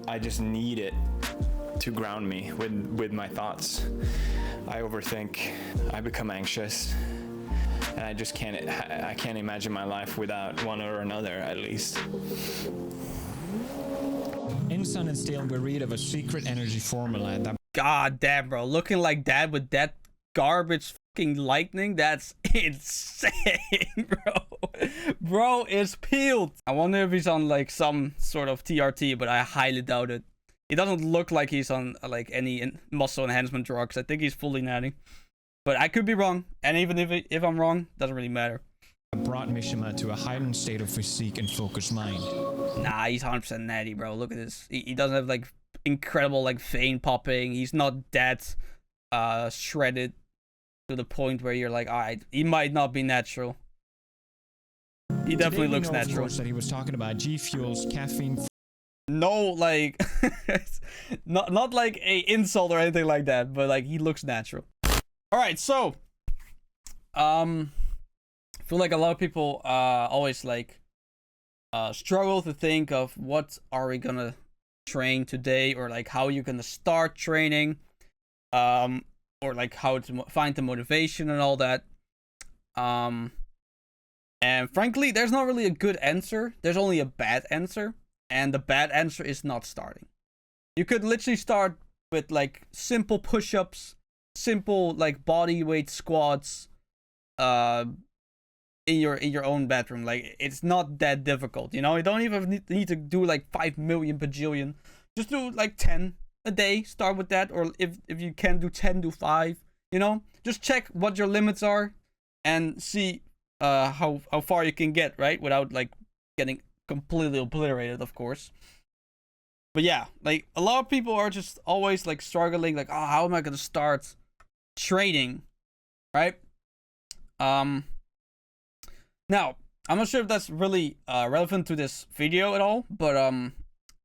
I just need it to ground me with my thoughts. I overthink, I become anxious, and I just can't imagine my life without one or another, at least. In Sun and Steel, we read of a secret energy formula that... God damn, bro. Looking like that with that garbage fucking lightning, that's insane, bro. Bro is peeled. I wonder if he's on like some sort of TRT, but I highly doubt it. He doesn't look like he's on like any muscle enhancement drugs. I think he's fully natty. But I could be wrong. And even if I'm wrong, doesn't really matter. brought Mishima to a heightened state of physique and focused mind. Nah, he's 100% natty, bro. Look at this. He doesn't have like incredible like vein popping. He's not that shredded to the point where you're like, alright, he might not be natural. He definitely looks natural. That he was talking about G Fuel's caffeine. No, like not like a insult or anything like that, but like he looks natural. All right, so I feel like a lot of people always like struggle to think of what are we gonna train today, or like how you're gonna start training, or like how to find the motivation and all that. And frankly, there's not really a good answer. There's only a bad answer. And the bad answer is not starting. You could literally start with like simple push-ups, simple like body weight squats, in your own bedroom. Like it's not that difficult, you know. You don't even need to do like 5 million bajillion. Just do like 10 a day. Start with that, or if you can do 10, do 5. You know, just check what your limits are and see how far you can get, right, without like getting completely obliterated, of course. But yeah, like a lot of people are just always like struggling, like, oh, how am I gonna start training, right? Now I'm not sure if that's really relevant to this video at all, but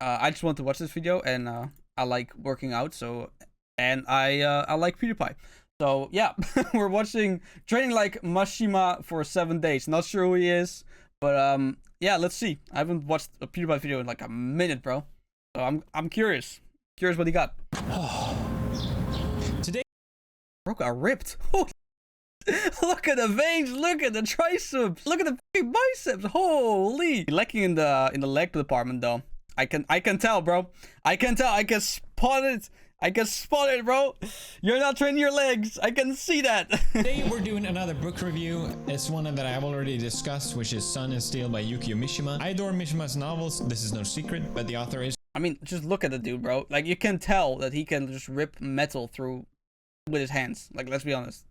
I just want to watch this video, and I like working out, so, and I like PewDiePie. So yeah, we're watching training like Mashima for 7 days. Not sure who he is, but yeah, let's see. I haven't watched a PewDiePie video in like a minute, bro. So I'm curious. Curious what he got. Today, bro got ripped. Look at the veins. Look at the triceps. Look at the big biceps. Holy. Lacking in the leg department though. I can tell, bro. I can tell. I can spot it. I can spot it, bro. You're not training your legs. I can see that. Today we're doing another book review. It's one that I've already discussed, which is Sun and Steel by Yukio Mishima. I adore Mishima's novels. This is no secret, but the author is... I mean, just look at the dude, bro. Like, you can tell that he can just rip metal through with his hands. Like, let's be honest.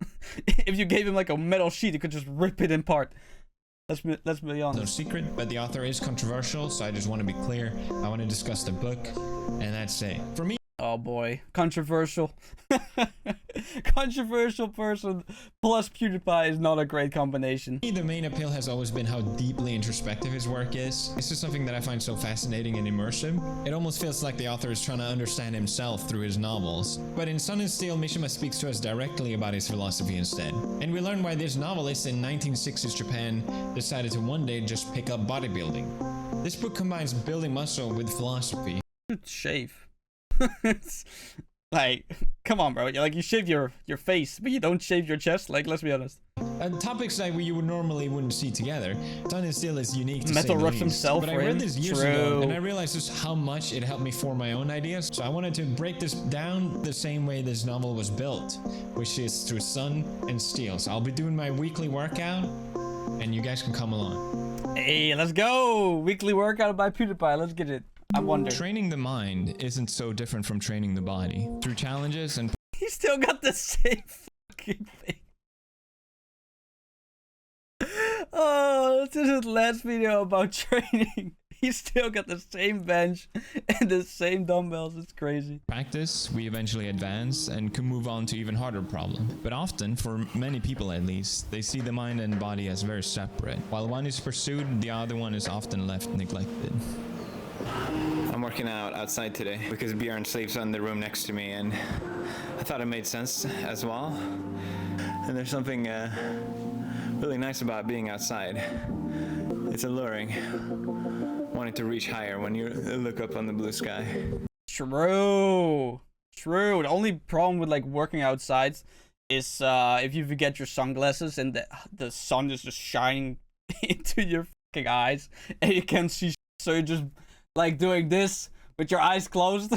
If you gave him like a metal sheet, he could just rip it in part. Let's be honest. No secret, but the author is controversial, so I just want to be clear. I want to discuss the book, and that's it. For me... Oh boy, controversial. Controversial person plus PewDiePie is not a great combination. The main appeal has always been how deeply introspective his work is. This is something that I find so fascinating and immersive. It almost feels like the author is trying to understand himself through his novels. But in Sun and Steel, Mishima speaks to us directly about his philosophy instead. And we learn why this novelist in 1960s Japan decided to one day just pick up bodybuilding. This book combines building muscle with philosophy. Shave. It's like, come on, bro. Like, you shave your face, but you don't shave your chest. Like, let's be honest. Topics that you wouldn't see together. Sun and Steel is unique to Metal Rush himself. But I read this years ago, and I realized just how much it helped me form my own ideas. So I wanted to break this down the same way this novel was built, which is through Sun and Steel. So I'll be doing my weekly workout, and you guys can come along. Hey, let's go! Weekly workout by PewDiePie. Let's get it. I wonder. Training the mind isn't so different from training the body. Through challenges and... He still got the same fucking thing. Oh, this is his last video about training. He still got the same bench and the same dumbbells. It's crazy. Practice, we eventually advance and can move on to even harder problems. But often, for many people at least, they see the mind and body as very separate. While one is pursued, the other one is often left neglected. I'm working out outside today because Bjorn sleeps in the room next to me, and I thought it made sense as well. And there's something really nice about being outside. It's alluring. wanting to reach higher when you look up on the blue sky. True. The only problem with like working outside is if you forget your sunglasses and the sun is just shining into your fucking eyes and you can't see, so you're just like doing this with your eyes closed.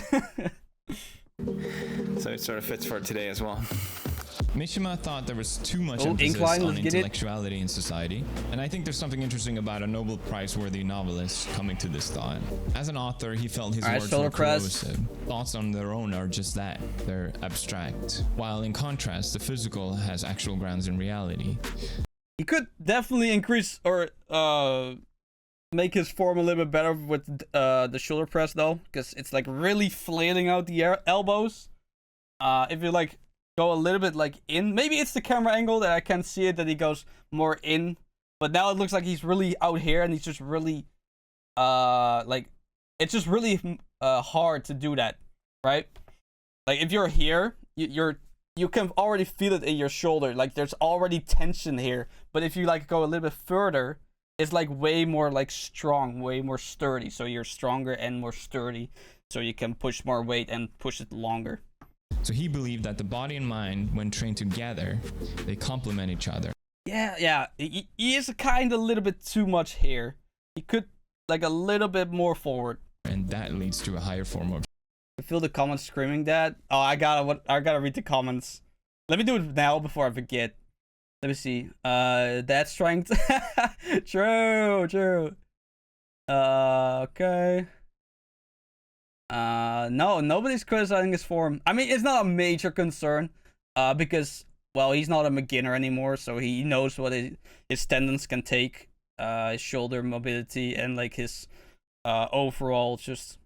So it sort of fits for today as well. Mishima thought there was too much emphasis on intellectuality in society, and I think there's something interesting about a Nobel Prize-worthy novelist coming to this thought. As an author, he felt his words were corrosive. Thoughts on their own are just that, they're abstract. While in contrast, the physical has actual grounds in reality. He could definitely increase or make his form a little bit better with the shoulder press though, because it's like really flailing out the elbows. If you like go a little bit like in, maybe it's the camera angle that I can't see it, that he goes more in, but now it looks like he's really out here and he's just really like it's just really hard to do that, right? Like if you're here, you can already feel it in your shoulder, like there's already tension here, but if you like go a little bit further, it's like way more like strong, way more sturdy, so you're stronger and more sturdy, so you can push more weight and push it longer. So he believed that the body and mind, when trained together, they complement each other. Yeah. He is kind of a little bit too much here. He could like a little bit more forward. And that leads to a higher form of... I feel the comments screaming that. Oh, I gotta read the comments. Let me do it now before I forget. Let me see. That strength. True. Okay. No, nobody's criticizing his form. I mean, it's not a major concern, because, well, he's not a beginner anymore, so he knows what his tendons can take, his shoulder mobility, and, like, his, overall, just,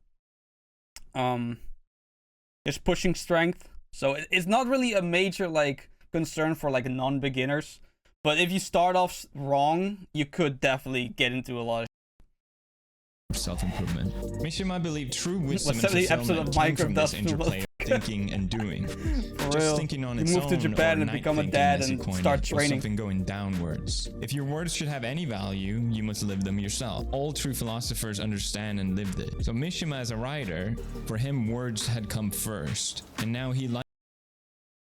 his pushing strength. So it's not really a major, like, concern for, like, non-beginners. But if you start off wrong, you could definitely get into a lot of self-improvement. Mishima believed true wisdom and fulfillment came from this interplay of thinking and doing. Just thinking on its own, move to Japan and become a dad and start training. Something going downwards. If your words should have any value, you must live them yourself. All true philosophers understand and lived it. So Mishima, as a writer, for him words had come first, and now he likes.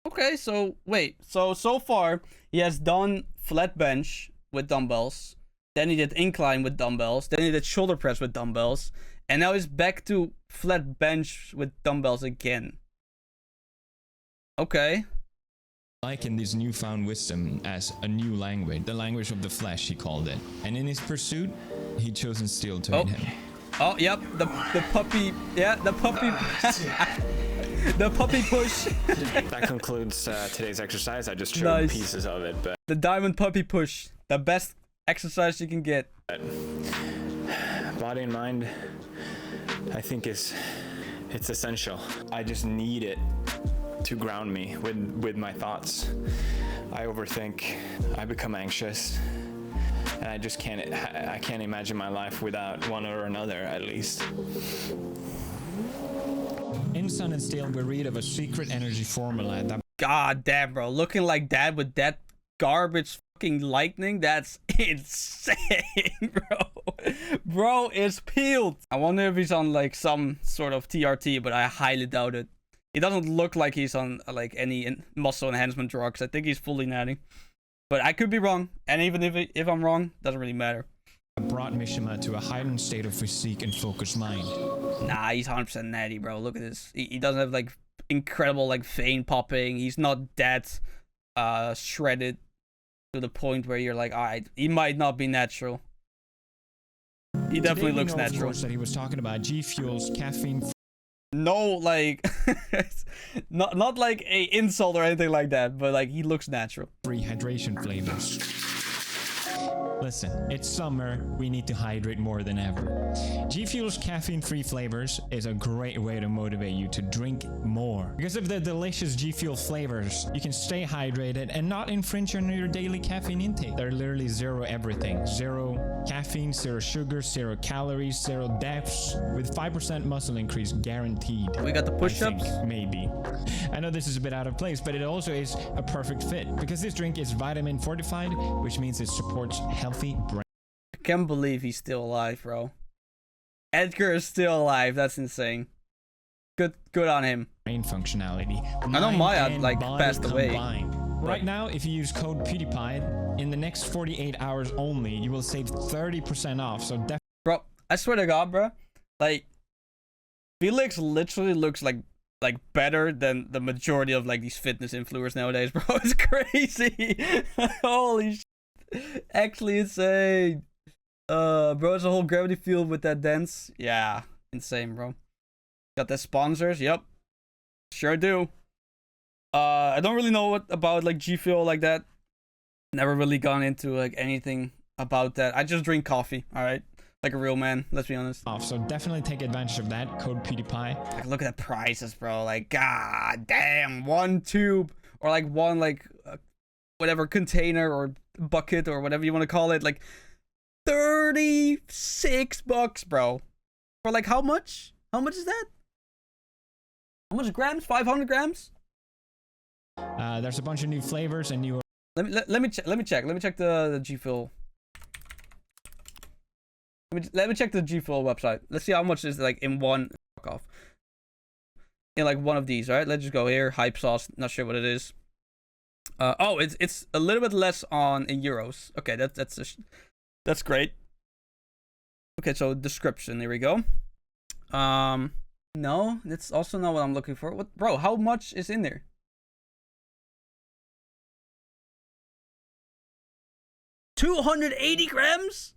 Okay, so wait. So far he has done flat bench with dumbbells. Then he did incline with dumbbells. Then he did shoulder press with dumbbells. And now he's back to flat bench with dumbbells again. Okay. Liken this newfound wisdom as a new language. The language of the flesh, he called it. And in his pursuit, he'd chosen steel to aid him. Oh, yep. The puppy. Yeah, the puppy. The puppy push. That concludes today's exercise. I just showed pieces of it, but the diamond puppy push. The best exercise you can get. Body and mind, I think it's essential. I just need it to ground me with my thoughts. I overthink, I become anxious, and I just can't imagine my life without one or another, at least. In Sun and Steel, we read of a secret energy formula that... God damn, bro. Looking like that with that garbage fucking lightning, that's insane, bro. Bro is peeled. I wonder if he's on like some sort of TRT, but I highly doubt it. He doesn't look like he's on like any muscle enhancement drugs. I think he's fully natty, but I could be wrong. And even if I'm wrong, doesn't really matter. Brought Mishima to a heightened state of physique and focused mind. Nah, he's 100% natty, bro. Look at this. He doesn't have like incredible like vein popping. He's not that shredded to the point where you're like, alright, he might not be natural. He definitely looks natural. That he was talking about G Fuel's caffeine. No, like not like a insult or anything like that, but like he looks natural. Free hydration flavors. Listen, it's summer, we need to hydrate more than ever. G Fuel's caffeine-free flavors is a great way to motivate you to drink more. Because of the delicious G Fuel flavors, you can stay hydrated and not infringe on your daily caffeine intake. They're literally zero everything. Zero caffeine, zero sugar, zero calories, zero deaths, with 5% muscle increase guaranteed. We got the push-ups? Maybe. I know this is a bit out of place, but it also is a perfect fit because this drink is vitamin fortified, which means it supports healthy brain. I can't believe he's still alive, bro. Edgar is still alive. That's insane. Good on him. brain functionality. I know Maya Mind and like body passed away. combined. Right now, if you use code Pewdiepie, in the next 48 hours only, you will save 30% off. So definitely. Bro, I swear to God, bro. Like, Felix literally looks like better than the majority of like these fitness influencers nowadays, bro. It's crazy. Holy shit. Actually insane. Bro, it's a whole gravity field with that dance. Yeah, insane, bro. Got the sponsors. Yep, sure do. I don't really know what about like G Fuel like that. Never really gone into like anything about that. I just drink coffee. All right, like a real man. Let's be honest. Off, so definitely take advantage of that. Code Pewdiepie. Like, look at the prices, bro. Like, god damn, one tube or like one like whatever container or bucket or whatever you want to call it. Like, $36, bro. For like how much? How much is that? How much grams? 500 grams? There's a bunch of new flavors and new. Let me check. Let me check the G Fuel. Let me check the G Fuel website. Let's see how much is like in one. Fuck off. In like one of these, right? Let's just go here. Hype sauce. Not sure what it is. Oh, it's a little bit less in euros. Okay, that's great. Okay, so description. Here we go. No, that's also not what I'm looking for. What, bro? How much is in there? 280 grams?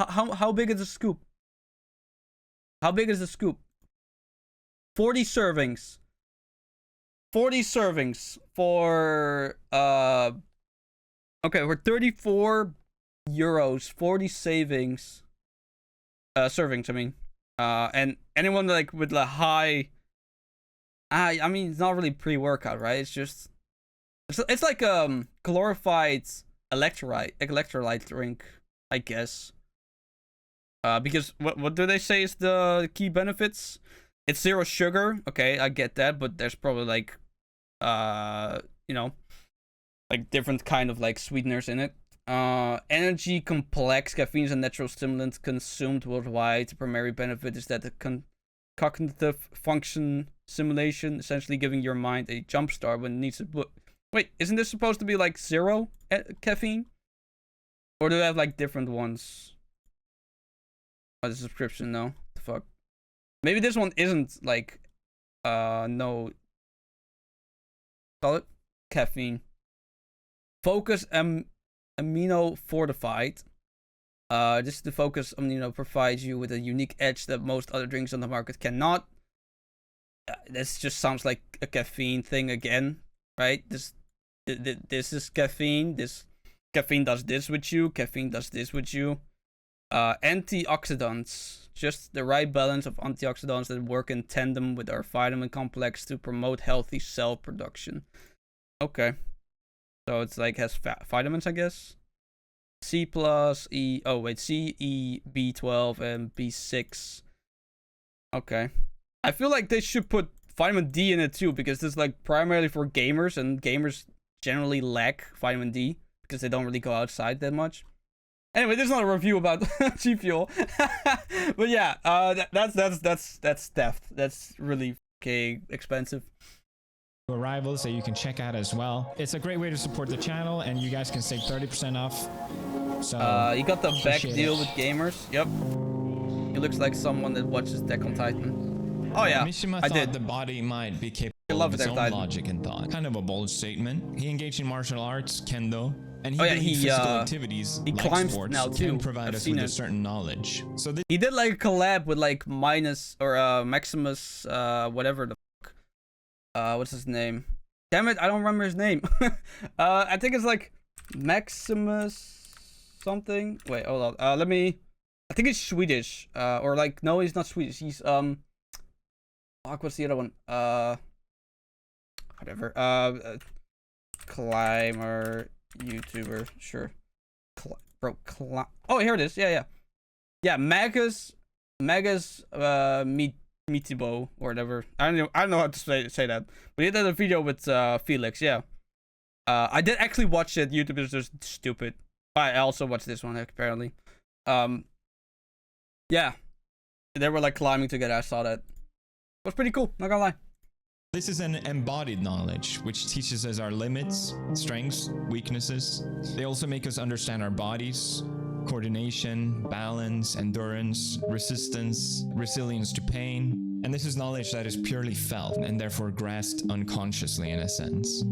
How big is the scoop? How big is the scoop? 40 servings. 40 servings for okay, we're 34 euros, 40 savings servings, I mean. And anyone like with a high I mean it's not really pre-workout, right? It's just it's like glorified electrolyte drink, I guess. Because what do they say is the key benefits? It's 0 sugar. Okay, I get that, but there's probably like you know, like different kind of like sweeteners in it. Energy complex caffeine is a natural stimulant consumed worldwide. The primary benefit is that the cognitive function simulation, essentially giving your mind a jump start when it needs to. Wait, isn't this supposed to be like 0 caffeine? Or do they have like different ones? Oh, the subscription, no. The fuck. Maybe this one isn't like no. Call it caffeine. Focus amino fortified. This is the focus amino provides you with a unique edge that most other drinks on the market cannot. This just sounds like a caffeine thing again, right? This is caffeine. This caffeine does this with you. Caffeine does this with you. Antioxidants, just the right balance of antioxidants that work in tandem with our vitamin complex to promote healthy cell production. Okay, so it's like has vitamins, I guess. C plus E. Oh wait, C, E, B12, and B6. Okay, I feel like they should put vitamin D in it too, because this is like primarily for gamers, and gamers generally lack vitamin D because they don't really go outside that much. Anyway, this is not a review about G Fuel, but yeah, that's theft. That's really expensive. Arrivals that you can check out as well. It's a great way to support the channel, and you guys can save 30% off. So you got the back deal it. with gamers. Yep. He looks like someone that watches Deck on Titan. Oh yeah, Mishima I thought did. the body might be capable love of its Attack own on Titan. logic and thought. Kind of a bold statement. He engaged in martial arts, kendo, and he Oh, yeah, believed he, physical activities he like climbs sports now, too. can provide I've us seen with a it. certain knowledge. So this He did like a collab with like Maximus, whatever the fuck. What's his name? Damn it, I don't remember his name. I think it's like Maximus something. Wait, hold on. Let me. I think it's Swedish. Or like no, he's not Swedish. He's fuck. What's the other one? Whatever. Climber, YouTuber, sure. Oh, here it is. Yeah. Magus, Mitibo or whatever. I don't know how to say that. But he did a video with Felix. Yeah. I did actually watch it. YouTube is just stupid. I also watched this one apparently. Yeah. They were like climbing together. I saw that. It was pretty cool, not gonna lie. This is an embodied knowledge, which teaches us our limits, strengths, weaknesses. They also make us understand our bodies, coordination, balance, endurance, resistance, resilience to pain. And this is knowledge that is purely felt and therefore grasped unconsciously in a sense.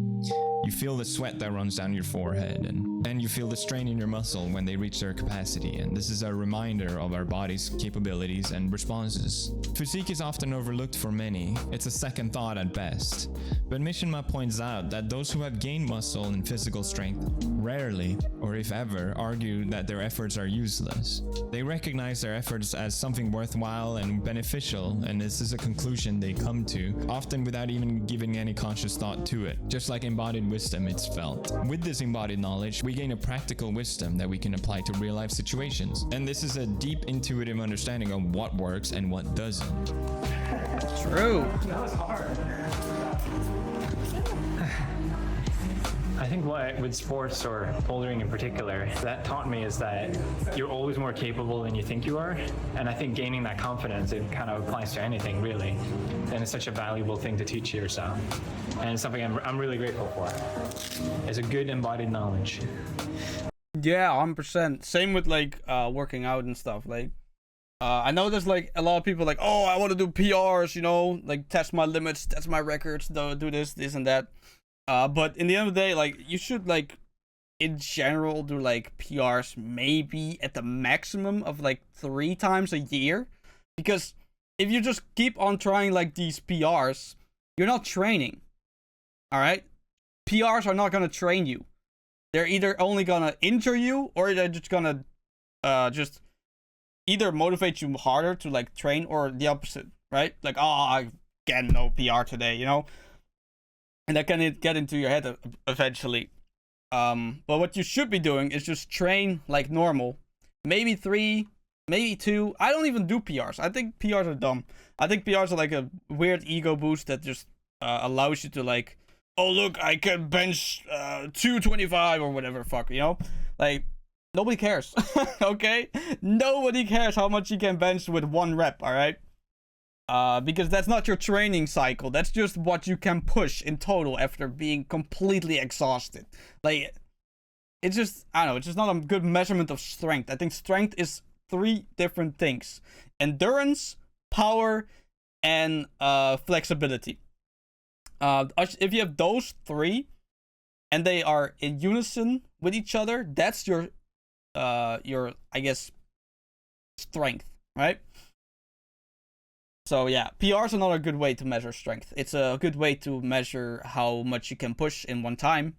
You feel the sweat that runs down your forehead, and you feel the strain in your muscle when they reach their capacity, and this is a reminder of our body's capabilities and responses. Physique is often overlooked for many. It's a second thought at best. But Mishima points out that those who have gained muscle and physical strength rarely, or if ever, argue that their efforts are useless. They recognize their efforts as something worthwhile and beneficial, and this is a conclusion they come to, often without even giving any conscious thought to it. Just like embodied wisdom, it's felt. With this embodied knowledge, we gain a practical wisdom that we can apply to real-life situations. And this is a deep intuitive understanding of what works and what doesn't. True. That was hard. I think what with sports or bouldering in particular, that taught me is that you're always more capable than you think you are. And I think gaining that confidence, it kind of applies to anything really. And it's such a valuable thing to teach yourself. And it's something I'm really grateful for. It's a good embodied knowledge. Yeah, 100%. Same with like working out and stuff. Like I know there's like a lot of people like, oh, I want to do PRs, you know, like test my limits, test my records, do this and that. But in the end of the day, like you should like in general do like PRs maybe at the maximum of like 3 times a year. Because if you just keep on trying like these PRs, you're not training. Alright? PRs are not gonna train you. They're either only gonna injure you, or they're just gonna just either motivate you harder to like train, or the opposite, right? Like, oh, I get no PR today, you know? And that can get into your head eventually. But what you should be doing is just train like normal. Maybe 3, maybe 2. I don't even do PRs. I think PRs are dumb. I think PRs are like a weird ego boost that just allows you to like, oh look, I can bench 225 or whatever fuck, you know? Like, nobody cares, okay? Nobody cares how much you can bench with 1 rep, alright? Because that's not your training cycle. That's just what you can push in total after being completely exhausted. Like, it's just, I don't know, it's just not a good measurement of strength. I think strength is 3 different things. Endurance, power, and flexibility. If you have those 3, and they are in unison with each other, that's your I guess, strength, right? So yeah, PRs are not a good way to measure strength. It's a good way to measure how much you can push in one time,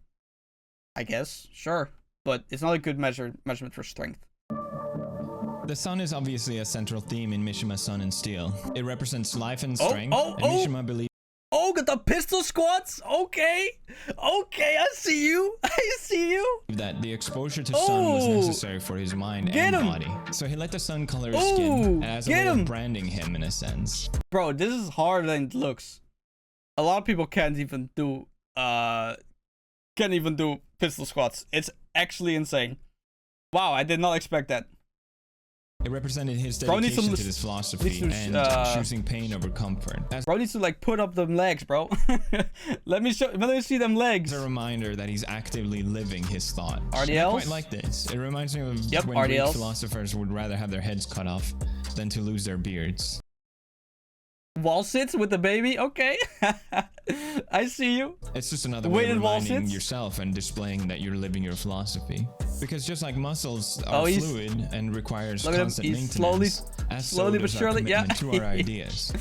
I guess, sure. But it's not a good measurement for strength. The sun is obviously a central theme in Mishima Sun and Steel. It represents life and strength, and Mishima believes... Oh, got the pistol squats? Okay, I see you. I see you. That the exposure to sun was necessary for his mind and body. So he let the sun color his skin as a way of branding him in a sense. Bro, this is harder than it looks. A lot of people can't even do pistol squats. It's actually insane. Wow, I did not expect that. It represented his dedication to this philosophy and choosing pain over comfort. Bro needs to like put up them legs, bro. Let me see them legs. It's a reminder that he's actively living his thought. RDLs? I quite like this. It reminds me of when Greek philosophers would rather have their heads cut off than to lose their beards. Wall sits with the baby? Okay. I see you. It's just another way of reminding yourself and displaying that you're living your philosophy. Because just like muscles are fluid and requires constant maintenance, slowly but surely, to our ideas.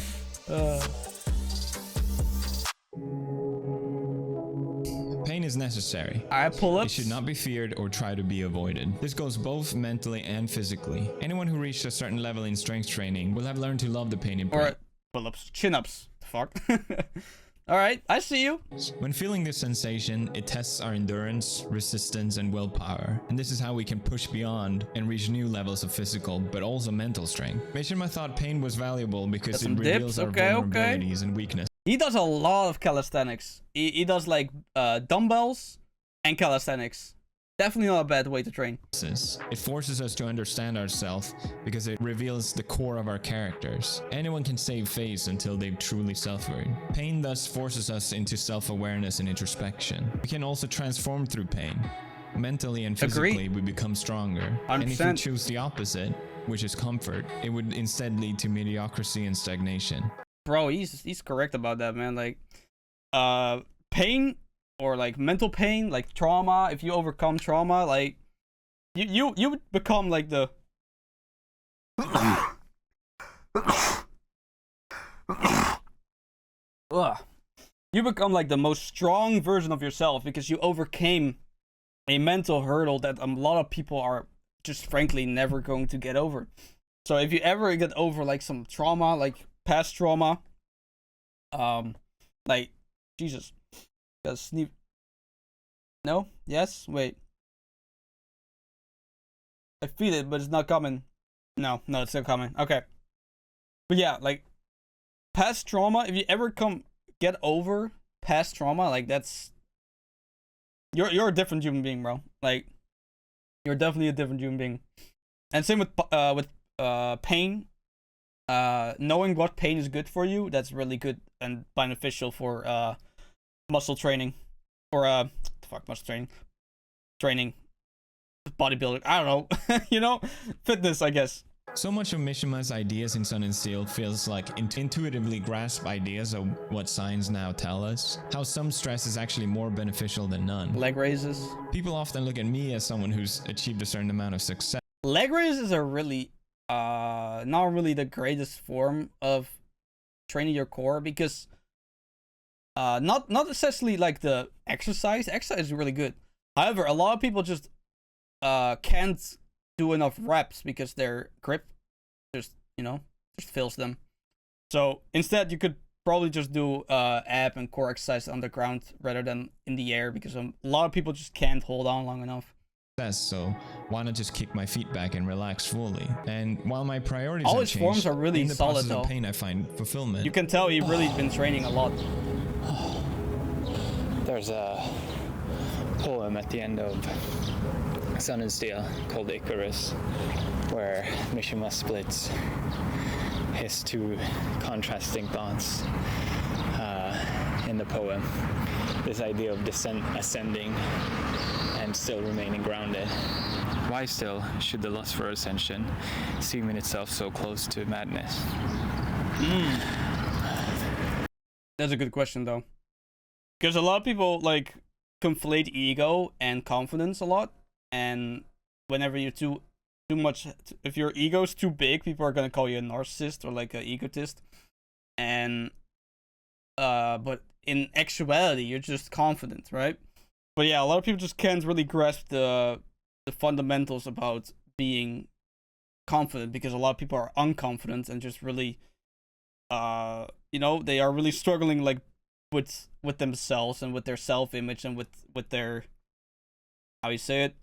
Pain is necessary. Pull-ups. It should not be feared or try to be avoided. This goes both mentally and physically. Anyone who reached a certain level in strength training will have learned to love the pain in pain. Pull-ups, chin-ups. Fuck. Alright, I see you. When feeling this sensation, it tests our endurance, resistance, and willpower. And this is how we can push beyond and reach new levels of physical, but also mental strength. Mishima thought pain was valuable because it reveals our vulnerabilities and weakness. He does a lot of calisthenics. He does like dumbbells and calisthenics. Definitely not a bad way to train. It forces us to understand ourselves because it reveals the core of our characters. Anyone can save face until they've truly suffered. Pain thus forces us into self-awareness and introspection. We can also transform through pain. Mentally and physically, we become stronger. 100%. And if we choose the opposite, which is comfort, it would instead lead to mediocrity and stagnation. Bro, he's correct about that, man. Like, pain or like mental pain, like trauma. If you overcome trauma, like you would become like the you become like the most strong version of yourself because you overcame a mental hurdle that a lot of people are just frankly never going to get over. So if you ever get over like some trauma, like past trauma, like Jesus, gotta sneeze. No? Yes? Wait. I feel it, but it's not coming. No, it's still coming. Okay. But yeah, like past trauma, if you ever get over past trauma, like that's you're a different human being, bro. Like you're definitely a different human being. And same with pain. Knowing what pain is good for you, that's really good and beneficial for muscle training or muscle training bodybuilding, I don't know. You know, fitness, I guess. So much of Mishima's ideas in Sun and Steel feels like intuitively grasp ideas of what science now tell us. How some stress is actually more beneficial than none. Leg raises. People often look at me as someone who's achieved a certain amount of success. Leg raises are really not really the greatest form of training your core because not necessarily like the exercise. Exercise is really good. However, a lot of people just can't do enough reps because their grip just fails them. So instead you could probably just do ab and core exercise on the ground rather than in the air because a lot of people just can't hold on long enough. So why not just kick my feet back and relax fully? And while my priorities all have his changed, forms are really in the solid process though. of pain I find fulfillment. You can tell he really been training a lot. There's a poem at the end of Sun and Steel called Icarus, where Mishima splits his two contrasting thoughts in the poem. This idea of ascending and still remaining grounded. Why still should the lust for ascension seem in itself so close to madness? That's a good question though. Because a lot of people like conflate ego and confidence a lot, and whenever you're too much, if your ego's too big, people are gonna call you a narcissist or like an egotist, and but in actuality you're just confident, right? But yeah, a lot of people just can't really grasp the fundamentals about being confident because a lot of people are unconfident and just really they are really struggling like with themselves and with their self-image and with their, how you say it,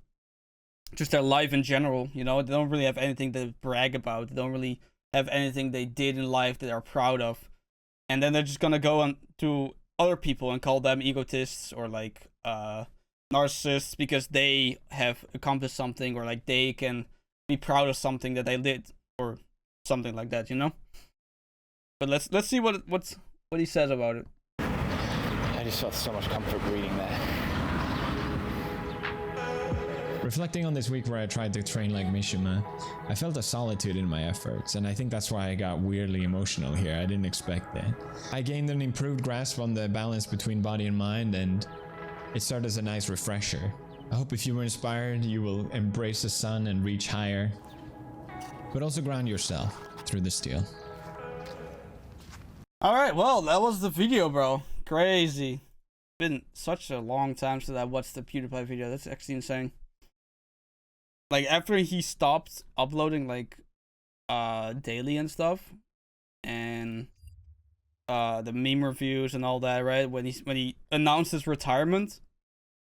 just their life in general. They don't really have anything to brag about. They don't really have anything they did in life that they're proud of, and then they're just gonna go on to other people and call them egotists or like narcissists because they have accomplished something or like they can be proud of something that they did or something like that, But let's see what he says about it. I just felt so much comfort reading that. Reflecting on this week where I tried to train like Mishima, I felt a solitude in my efforts, and I think that's why I got weirdly emotional here. I didn't expect that. I gained an improved grasp on the balance between body and mind, and it started as a nice refresher. I hope if you were inspired, you will embrace the sun and reach higher, but also ground yourself through the steel. Alright, well, that was the video, bro. Crazy. Been such a long time since I watched the Pewdiepie video. That's actually insane. Like, after he stopped uploading, like, daily and stuff, and the meme reviews and all that, right? When he announced his retirement,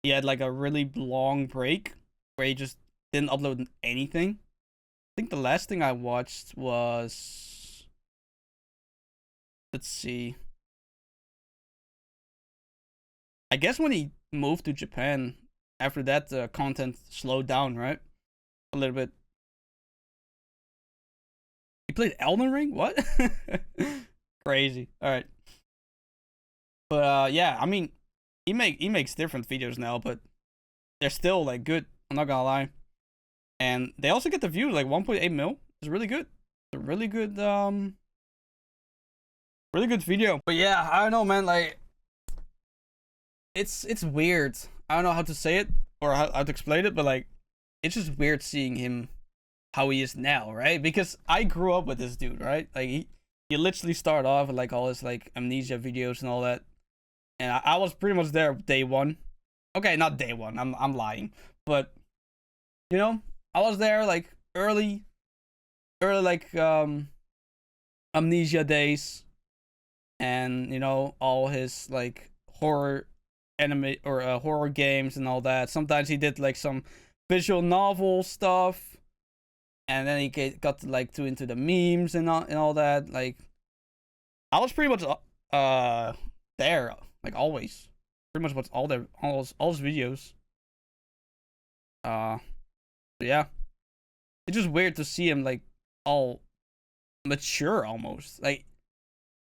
he had, like, a really long break where he just didn't upload anything. I think the last thing I watched was... Let's see. I guess when he moved to Japan, after that, the content slowed down, right? A little bit. He played Elden Ring? What? Crazy. All right. But yeah, I mean, he makes different videos now, but they're still like good. I'm not gonna lie. And they also get the view like 1.8 mil. It's really good. It's a really good video. But yeah, I don't know, man. Like, it's weird. I don't know how to say it or how to explain it, but like, it's just weird seeing him how he is now, right? Because I grew up with this dude, right? Like he literally started off with like all his like amnesia videos and all that, and I was pretty much there day one. Okay, not day one. I'm lying, but you know, I was there like early like amnesia days, and you know, all his like horror anime or horror games and all that. Sometimes he did like some visual novel stuff, and then he got like too into the memes and all that. Like, I was pretty much there, like always, pretty much all his videos. Yeah, it's just weird to see him like all mature almost. Like,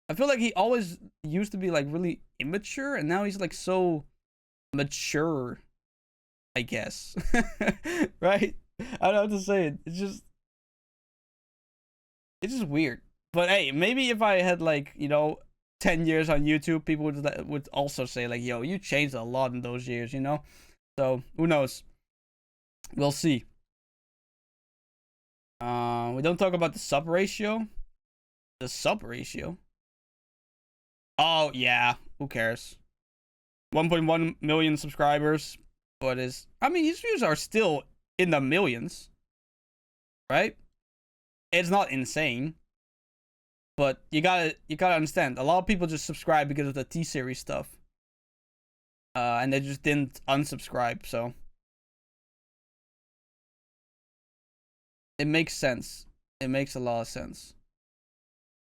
I feel like he always used to be like really immature, and now he's like so mature, I guess. Right? I don't know how to say it. It's just weird. But hey, maybe if I had like, you know, 10 years on YouTube, people would also say like, yo, you changed a lot in those years, you know? So who knows? We'll see. We don't talk about the sub ratio. The sub ratio. Oh yeah, who cares? 1.1 million subscribers, but his views are still in the millions, right? It's not insane, but you gotta understand. A lot of people just subscribe because of the T-Series stuff, and they just didn't unsubscribe. So it makes sense. It makes a lot of sense.